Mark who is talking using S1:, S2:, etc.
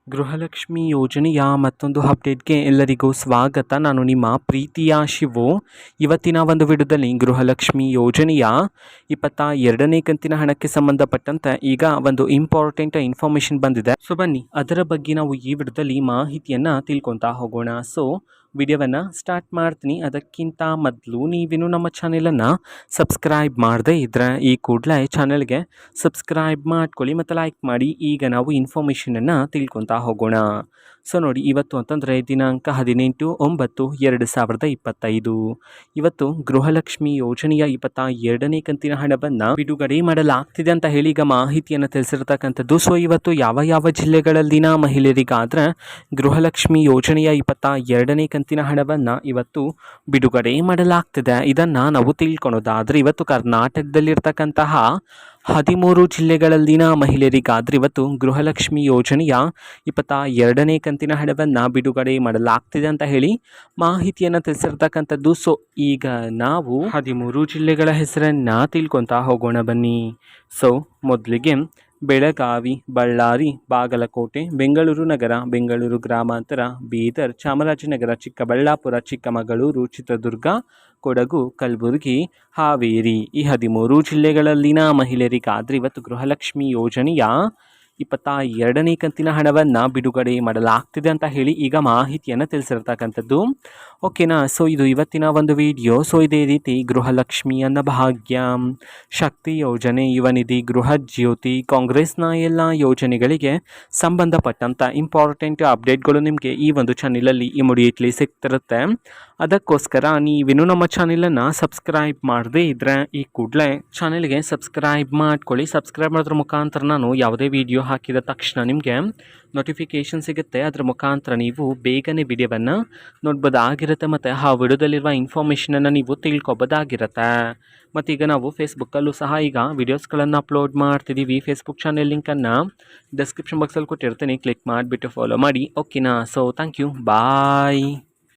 S1: ಗೃಹಲಕ್ಷ್ಮಿ ಯೋಜನೆಯ ಮತ್ತೊಂದು ಅಪ್ಡೇಟ್ಗೆ ಎಲ್ಲರಿಗೂ ಸ್ವಾಗತ. ನಾನು ನಿಮ್ಮ ಪ್ರೀತಿಯ ಶಿವು. ಇವತ್ತಿನ ಒಂದು ವಿಡಿಯೋದಲ್ಲಿ ಗೃಹಲಕ್ಷ್ಮಿ ಯೋಜನೆಯ 22ನೇ ಕಂತಿನ ಹಣಕ್ಕೆ ಸಂಬಂಧಪಟ್ಟಂತೆ ಈಗ ಒಂದು ಇಂಪಾರ್ಟೆಂಟ್ ಇನ್ಫಾರ್ಮೇಷನ್ ಬಂದಿದೆ. ಸೊ ಬನ್ನಿ ಅದರ ಬಗ್ಗೆ ನಾವು ಈ ವಿಡಿಯೋದಲ್ಲಿ ಮಾಹಿತಿಯನ್ನು ತಿಳ್ಕೊತಾ ಹೋಗೋಣ. ಸೊ ವಿಡಿಯೋವನ್ನು ಸ್ಟಾರ್ಟ್ ಮಾಡ್ತೀನಿ. ಅದಕ್ಕಿಂತ ಮೊದಲು ನೀವೇನು ನಮ್ಮ ಚಾನೆಲನ್ನು ಸಬ್ಸ್ಕ್ರೈಬ್ ಮಾಡದೇ ಇದ್ದರೆ ಈ ಕೂಡಲೇ ಚಾನೆಲ್ಗೆ ಸಬ್ಸ್ಕ್ರೈಬ್ ಮಾಡ್ಕೊಳ್ಳಿ ಮತ್ತು ಲೈಕ್ ಮಾಡಿ. ಈಗ ನಾವು ಇನ್ಫಾರ್ಮೇಷನನ್ನು ತಿಳ್ಕೊತಾ ಹೋಗೋಣ. ಸೊ ನೋಡಿ, ಇವತ್ತು ಅಂತಂದರೆ ದಿನಾಂಕ 18/9/2025. ಇವತ್ತು ಗೃಹಲಕ್ಷ್ಮಿ ಯೋಜನೆಯ 22ನೇ ಕಂತಿನ ಹಣವನ್ನು ಬಿಡುಗಡೆ ಮಾಡಲಾಗ್ತಿದೆ ಅಂತ ಹೇಳಿ ಈಗ ಮಾಹಿತಿಯನ್ನು ತಿಳಿಸಿರ್ತಕ್ಕಂಥದ್ದು. ಸೊ ಇವತ್ತು ಯಾವ ಜಿಲ್ಲೆಗಳಲ್ಲಿನ ಮಹಿಳೆಯರಿಗಾದರೆ ಗೃಹಲಕ್ಷ್ಮಿ ಯೋಜನೆಯ 22ನೇ ಕಂತಿನ ಹಣವನ್ನು ಇವತ್ತು ಬಿಡುಗಡೆ ಮಾಡಲಾಗ್ತಿದೆ, ಇದನ್ನು ನಾವು ತಿಳ್ಕೊಳೋದಾದರೆ ಇವತ್ತು ಕರ್ನಾಟಕದಲ್ಲಿರ್ತಕ್ಕಂತಹ 13 ಜಿಲ್ಲೆಗಳಲ್ಲಿನ ಮಹಿಳೆಯರಿಗಾದರೆ ಇವತ್ತು ಗೃಹಲಕ್ಷ್ಮಿ ಯೋಜನೆಯ 22ನೇ ಕಂತಿನ ಹಣವನ್ನು ಬಿಡುಗಡೆ ಮಾಡಲಾಗ್ತಿದೆ ಅಂತ ಹೇಳಿ ಮಾಹಿತಿಯನ್ನು ತಿಳಿಸಿರ್ತಕ್ಕಂಥದ್ದು. ಸೊ ಈಗ ನಾವು 13 ಜಿಲ್ಲೆಗಳ ಹೆಸರನ್ನು ತಿಳ್ಕೊತಾ ಹೋಗೋಣ ಬನ್ನಿ. ಸೊ ಮೊದಲಿಗೆ ಬೆಳಗಾವಿ, ಬಳ್ಳಾರಿ, ಬಾಗಲಕೋಟೆ, ಬೆಂಗಳೂರು ನಗರ, ಬೆಂಗಳೂರು ಗ್ರಾಮಾಂತರ, ಬೀದರ್, ಚಾಮರಾಜನಗರ, ಚಿಕ್ಕಬಳ್ಳಾಪುರ, ಚಿಕ್ಕಮಗಳೂರು, ಚಿತ್ರದುರ್ಗ, ಕೊಡಗು, ಕಲಬುರಗಿ, ಹಾವೇರಿ ಈ 13 ಜಿಲ್ಲೆಗಳಲ್ಲಿನ ಮಹಿಳೆಯರಿಗಾದರೆ ಇವತ್ತು ಗೃಹಲಕ್ಷ್ಮಿ ಯೋಜನೆಯ 22ನೇ ಕಂತಿನ ಹಣವನ್ನು ಬಿಡುಗಡೆ ಮಾಡಲಾಗ್ತಿದೆ ಅಂತ ಹೇಳಿ ಈಗ ಮಾಹಿತಿಯನ್ನು ತಿಳಿಸಿರ್ತಕ್ಕಂಥದ್ದು. ಓಕೆನಾ. ಸೊ ಇದು ಇವತ್ತಿನ ಒಂದು ವಿಡಿಯೋ. ಸೊ ಇದೇ ರೀತಿ ಗೃಹಲಕ್ಷ್ಮಿ, ಅನ್ನಭಾಗ್ಯ, ಶಕ್ತಿ ಯೋಜನೆ, ಯುವ ನಿಧಿ, ಗೃಹ ಜ್ಯೋತಿ, ಕಾಂಗ್ರೆಸ್ನ ಎಲ್ಲ ಯೋಜನೆಗಳಿಗೆ ಸಂಬಂಧಪಟ್ಟಂಥ ಇಂಪಾರ್ಟೆಂಟ್ ಅಪ್ಡೇಟ್ಗಳು ನಿಮಗೆ ಈ ಒಂದು ಚಾನಲಲ್ಲಿ ಇಮಿಡಿಯೇಟ್ಲಿ ಸಿಗ್ತಿರುತ್ತೆ. ಅದಕ್ಕೋಸ್ಕರ ನೀವೇನು ನಮ್ಮ ಚಾನಲನ್ನು ಸಬ್ಸ್ಕ್ರೈಬ್ ಮಾಡದೇ ಇದ್ದರೆ ಈ ಕೂಡಲೇ ಚಾನಲ್ಗೆ ಸಬ್ಸ್ಕ್ರೈಬ್ ಮಾಡ್ಕೊಳ್ಳಿ. ಸಬ್ಸ್ಕ್ರೈಬ್ ಮಾಡೋದ್ರ ಮುಖಾಂತರ ನಾನು ಯಾವುದೇ ವಿಡಿಯೋ ಹಾಕಿದ ತಕ್ಷಣ ನಿಮಗೆ ನೋಟಿಫಿಕೇಷನ್ ಸಿಗುತ್ತೆ. ಅದರ ಮುಖಾಂತರ ನೀವು ಬೇಗನೆ ವಿಡಿಯೋವನ್ನು ನೋಡ್ಬೋದಾಗಿರುತ್ತೆ ಮತ್ತು ಆ ವಿಡಿಯೋದಲ್ಲಿರುವ ಇನ್ಫಾರ್ಮೇಷನನ್ನು ನೀವು ತಿಳ್ಕೊಬೋದಾಗಿರುತ್ತೆ. ಮತ್ತು ಈಗ ನಾವು ಫೇಸ್ಬುಕ್ಕಲ್ಲೂ ಸಹ ಈಗ ವಿಡಿಯೋಸ್ಗಳನ್ನು ಅಪ್ಲೋಡ್ ಮಾಡ್ತಿದ್ದೀವಿ. ಫೇಸ್ಬುಕ್ ಚಾನೆಲ್ ಲಿಂಕನ್ನು ಡಿಸ್ಕ್ರಿಪ್ಷನ್ ಬಾಕ್ಸಲ್ಲಿ ಕೊಟ್ಟಿರ್ತೀನಿ, ಕ್ಲಿಕ್ ಮಾಡಿಬಿಟ್ಟು ಫಾಲೋ ಮಾಡಿ. ಓಕೆನಾ. So thank you, bye.